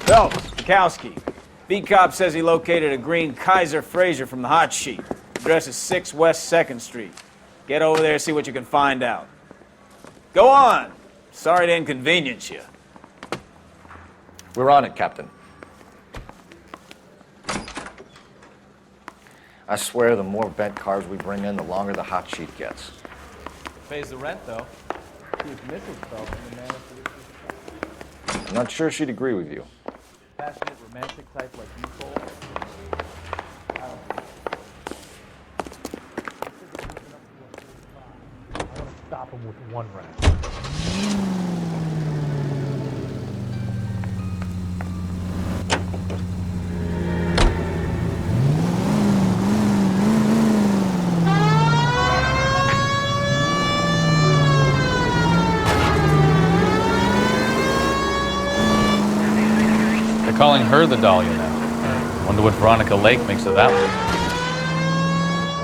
Phelps, Kowski. Beat cop says he located a green Kaiser Fraser from the hot sheet. Address is 6 West 2nd Street. Get over there, see what you can find out. Go on. Sorry to inconvenience you. We're on it, Captain. I swear the more bent cars we bring in, the longer the hot sheet gets. Pays the rent, though. See if Mrs. Phelps and the man I'm not sure she'd agree with you. passionate, romantic type like you, Cole. I want to stop him with one round. Calling her the Dahlia now. Wonder what Veronica Lake makes of that one.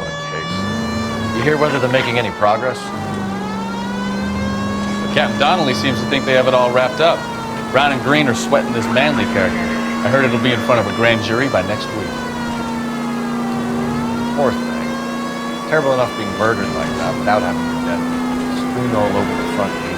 What a case. You hear whether they're making any progress? Captain Donnelly seems to think they have it all wrapped up. Brown and Green are sweating this Manley character. I heard it'll be in front of a grand jury by next week. Poor thing. Terrible enough being murdered like that without having her dead. Strewn all over the front seat.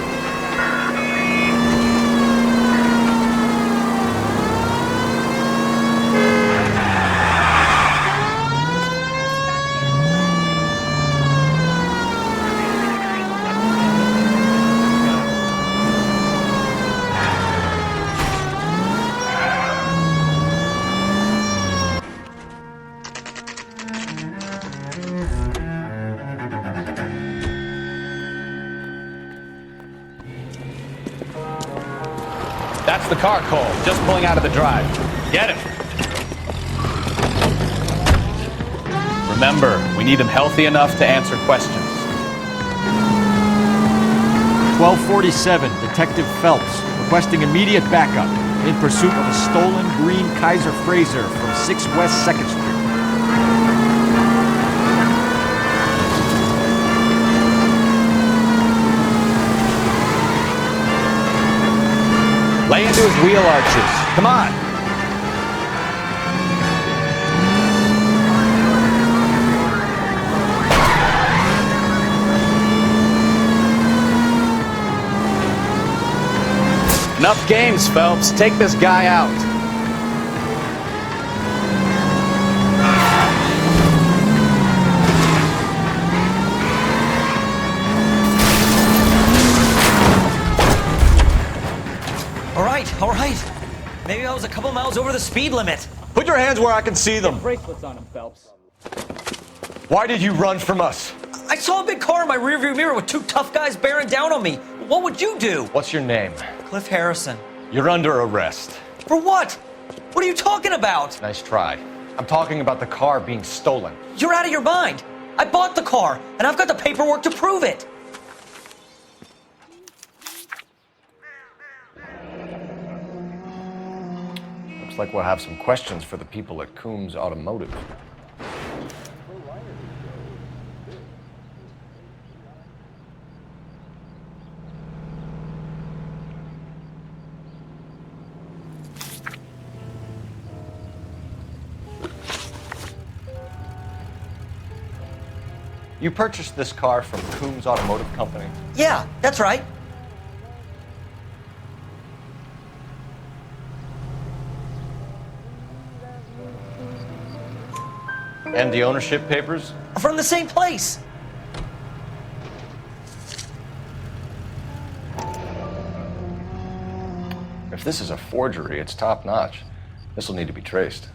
That's the car, Cole. Just pulling out of the drive. Get him. Remember, we need him healthy enough to answer questions. 1247, Detective Phelps, requesting immediate backup in pursuit of a stolen green Kaiser Fraser from 6 West 2nd Street. Lay into his wheel arches. Come on. Enough games, Phelps. Take this guy out. All right. Maybe I was a couple miles over the speed limit. Put your hands where I can see them. Bracelets on him, Phelps. Why did you run from us? I saw a big car in my rearview mirror with two tough guys bearing down on me. What would you do? What's your name? Cliff Harrison. You're under arrest. For what? What are you talking about? Nice try. I'm talking about the car being stolen. You're out of your mind. I bought the car, and I've got the paperwork to prove it. Looks like we'll have some questions for the people at Coombs Automotive. You purchased this car from Coombs Automotive Company? Yeah, that's right. And the ownership papers? From the same place. If this is a forgery, it's top-notch. This will need to be traced.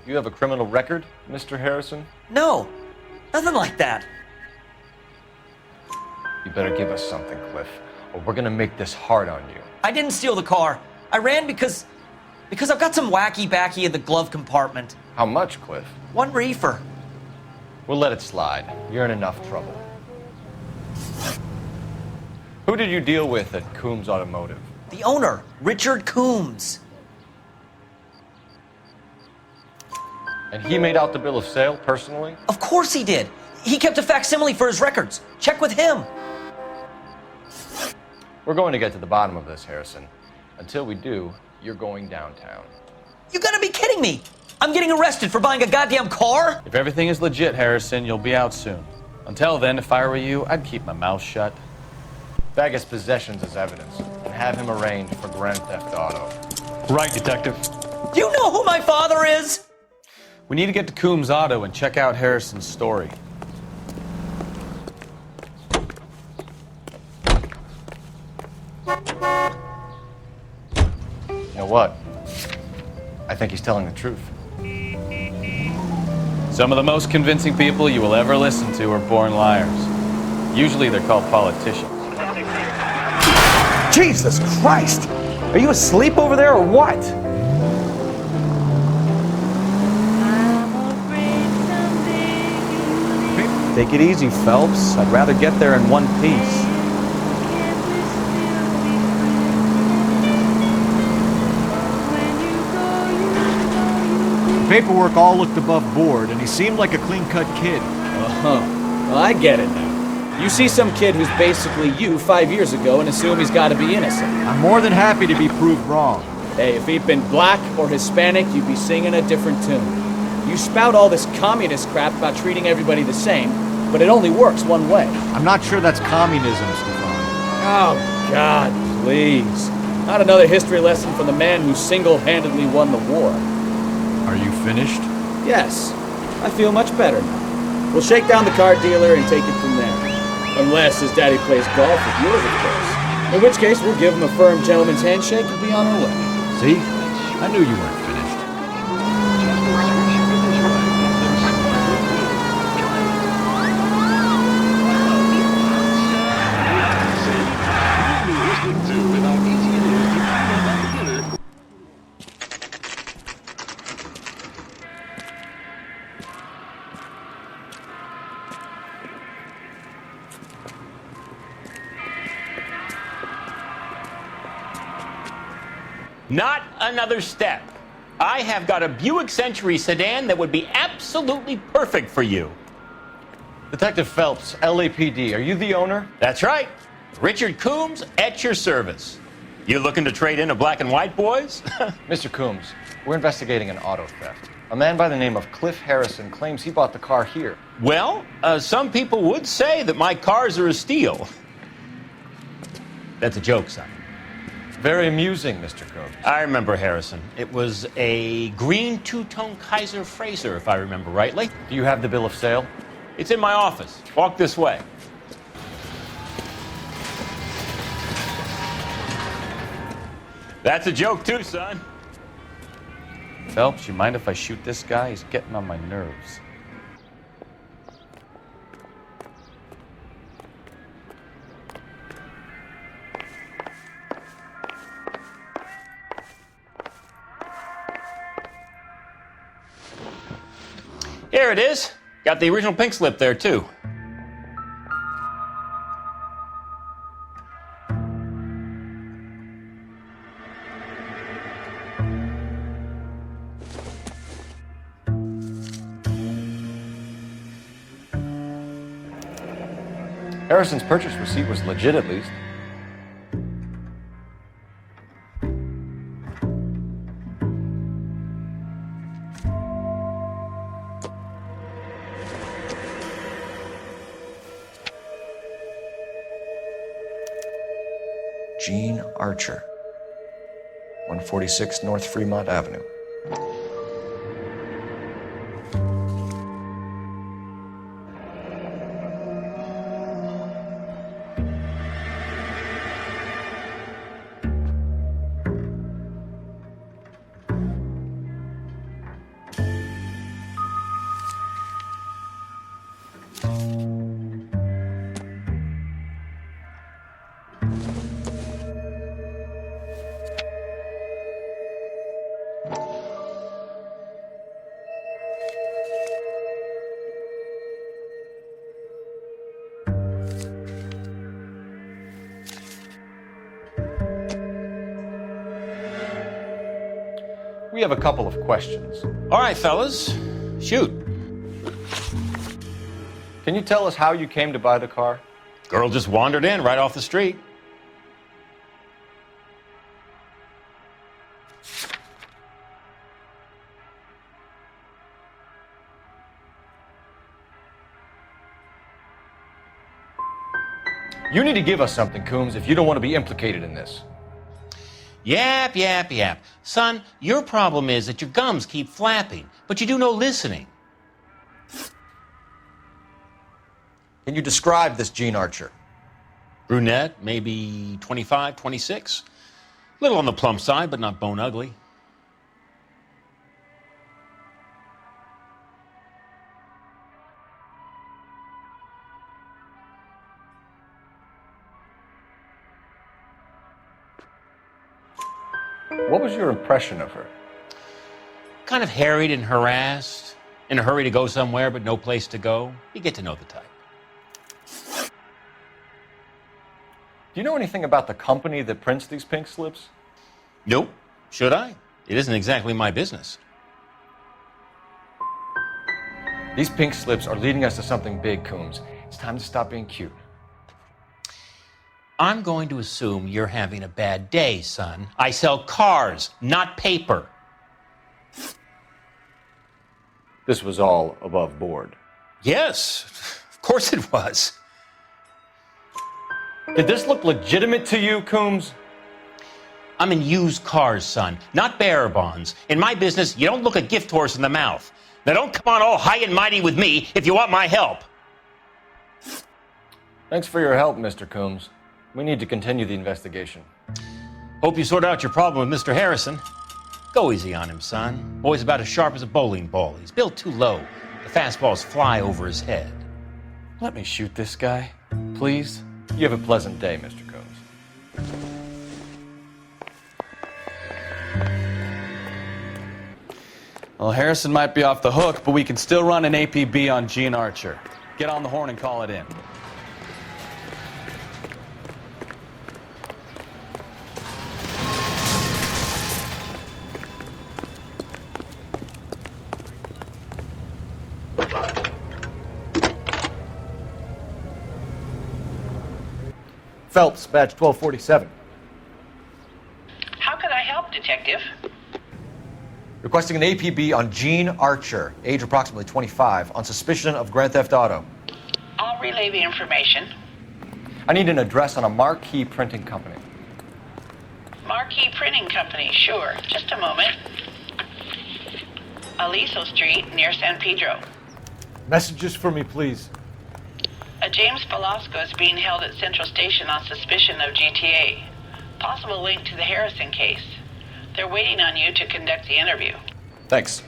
You have a criminal record, Mr. Harrison? No, nothing like that. You better give us something, Cliff, or we're gonna make this hard on you. I didn't steal the car. I ran because I've got some wacky backy in the glove compartment. How much, Cliff? 1 reefer. We'll let it slide. You're in enough trouble. Who did you deal with at Coombs Automotive? The owner, Richard Coombs. And he made out the bill of sale personally? Of course he did. He kept a facsimile for his records. Check with him. We're going to get to the bottom of this, Harrison. Until we do, you're going downtown. You gotta be kidding me. I'm getting arrested for buying a goddamn car? If everything is legit, Harrison, you'll be out soon. Until then, if I were you, I'd keep my mouth shut. Bag his possessions as evidence and have him arraigned for grand theft auto. Right, Detective. Do you know who my father is? We need to get to Coombs Auto and check out Harrison's story. You know what? I think he's telling the truth. Some of the most convincing people you will ever listen to are born liars. Usually they're called politicians. Jesus Christ! Are you asleep over there or what? Take it easy, Phelps. I'd rather get there in one piece. The paperwork all looked above board, and he seemed like a clean-cut kid. Uh-huh. Well, I get it now. You see some kid who's basically you 5 years ago and assume he's got to be innocent. I'm more than happy to be proved wrong. Hey, if he'd been black or Hispanic, you'd be singing a different tune. You spout all this communist crap about treating everybody the same, but it only works one way. I'm not sure that's communism, Stefan. Oh, God, please. Not another history lesson from the man who single-handedly won the war. Are you finished? Yes, I feel much better now. We'll shake down the car dealer and take it from there. Unless his daddy plays golf with yours, of course. In which case, we'll give him a firm gentleman's handshake and be on our way. See? I knew you weren't finished. Not another step. I have got a Buick Century sedan that would be absolutely perfect for you. Detective Phelps, LAPD, are you the owner? That's right. Richard Coombs at your service. You looking to trade in a black and white, boys? Mr. Coombs, we're investigating an auto theft. A man by the name of Cliff Harrison claims he bought the car here. Well, some people would say that my cars are a steal. That's a joke, son. Very amusing, Mr. Coombs. I remember Harrison. It was a green two-tone Kaiser Frazer, if I remember rightly. Do you have the bill of sale? It's in my office. Walk this way. That's a joke too, son. Phelps, you mind if I shoot this guy? He's getting on my nerves. Here it is. Got the original pink slip there, too. Harrison's purchase receipt was legit, at least. Gene Archer, 146 North Fremont Avenue. We have a couple of questions. All right, fellas, shoot. Can you tell us how you came to buy the car? Girl just wandered in right off the street. You need to give us something, Coombs, if you don't want to be implicated in this. Yap, yap, yap. Son, your problem is that your gums keep flapping, but you do no listening. Can you describe this Gene Archer? Brunette, maybe 25, 26. Little on the plump side, but not bone ugly. What was your impression of her? Kind of harried and harassed, in a hurry to go somewhere, but no place to go. You get to know the type. Do you know anything about the company that prints these pink slips? Nope. Should I? It isn't exactly my business. These pink slips are leading us to something big, Coombs. It's time to stop being cute. I'm going to assume you're having a bad day, son. I sell cars, not paper. This was all above board. Yes, of course it was. Did this look legitimate to you, Coombs? I'm in used cars, son, not bearer bonds. In my business, you don't look a gift horse in the mouth. Now don't come on all high and mighty with me if you want my help. Thanks for your help, Mr. Coombs. We need to continue the investigation. Hope you sort out your problem with Mr. Harrison. Go easy on him, son. Boy's about as sharp as a bowling ball. He's built too low. The fastballs fly over his head. Let me shoot this guy, please. You have a pleasant day, Mr. Coombs. Well, Harrison might be off the hook, but we can still run an APB on Gene Archer. Get on the horn and call it in. Phelps, badge 1247. How could I help, Detective? Requesting an APB on Gene Archer, age approximately 25, on suspicion of grand theft auto. I'll relay the information. I need an address on a marquee printing company. Marquee Printing Company, sure. Just a moment. Aliso Street, near San Pedro. Messages for me, please. A James Velasco is being held at Central Station on suspicion of GTA. Possible link to the Harrison case. They're waiting on you to conduct the interview. Thanks.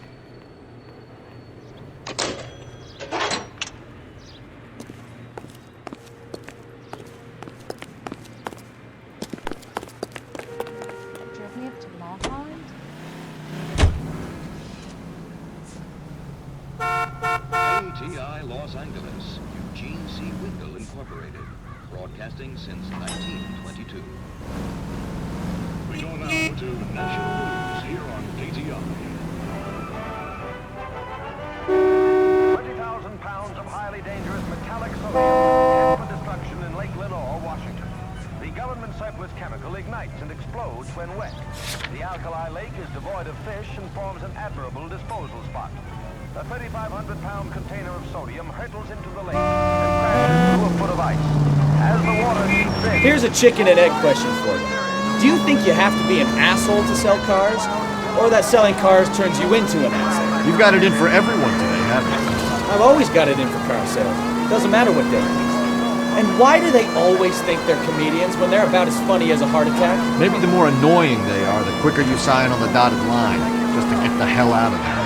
Drove me up to Mulholland? ATI Los Angeles, Eugene C. Wendell Incorporated, broadcasting since 1922. We go now to national news here on ATI. 20,000 pounds of highly dangerous metallic sodium headed for destruction in Lake Lenore, Washington. The government surplus chemical ignites and explodes when wet. The alkali lake is devoid of fish and forms an admirable disposal spot. A 3,500-pound container of sodium hurtles into the lake and crashes through a foot of ice. As the water seeps in... Here's a chicken and egg question for you. Do you think you have to be an asshole to sell cars? Or that selling cars turns you into an asshole? You've got it in for everyone today, haven't you? I've always got it in for car sales. Doesn't matter what day it is. And why do they always think they're comedians when they're about as funny as a heart attack? Maybe the more annoying they are, the quicker you sign on the dotted line, just to get the hell out of there.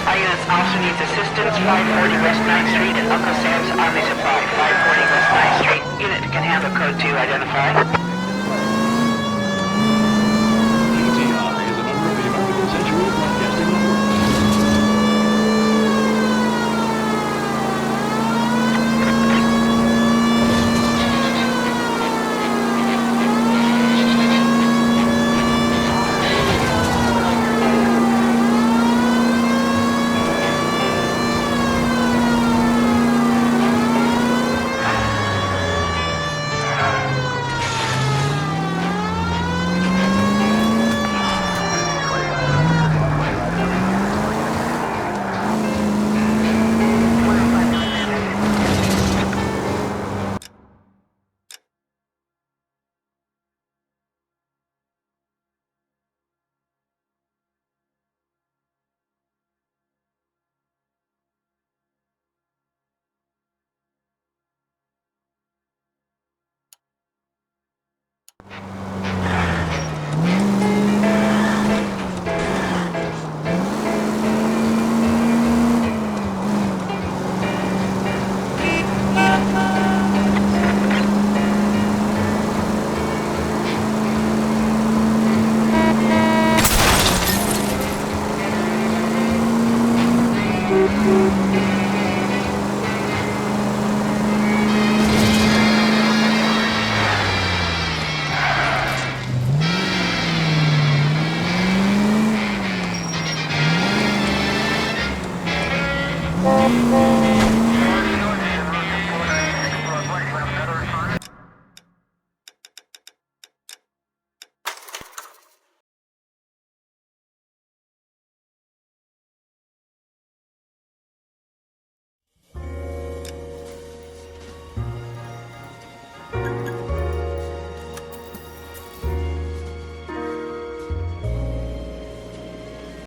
Our unit's officer needs assistance. 540 West 9th Street and Uncle Sam's Army Supply. 540 West 9th Street. Unit can handle code 2 identified. ATI is a member of the American Century Broadcasting Network.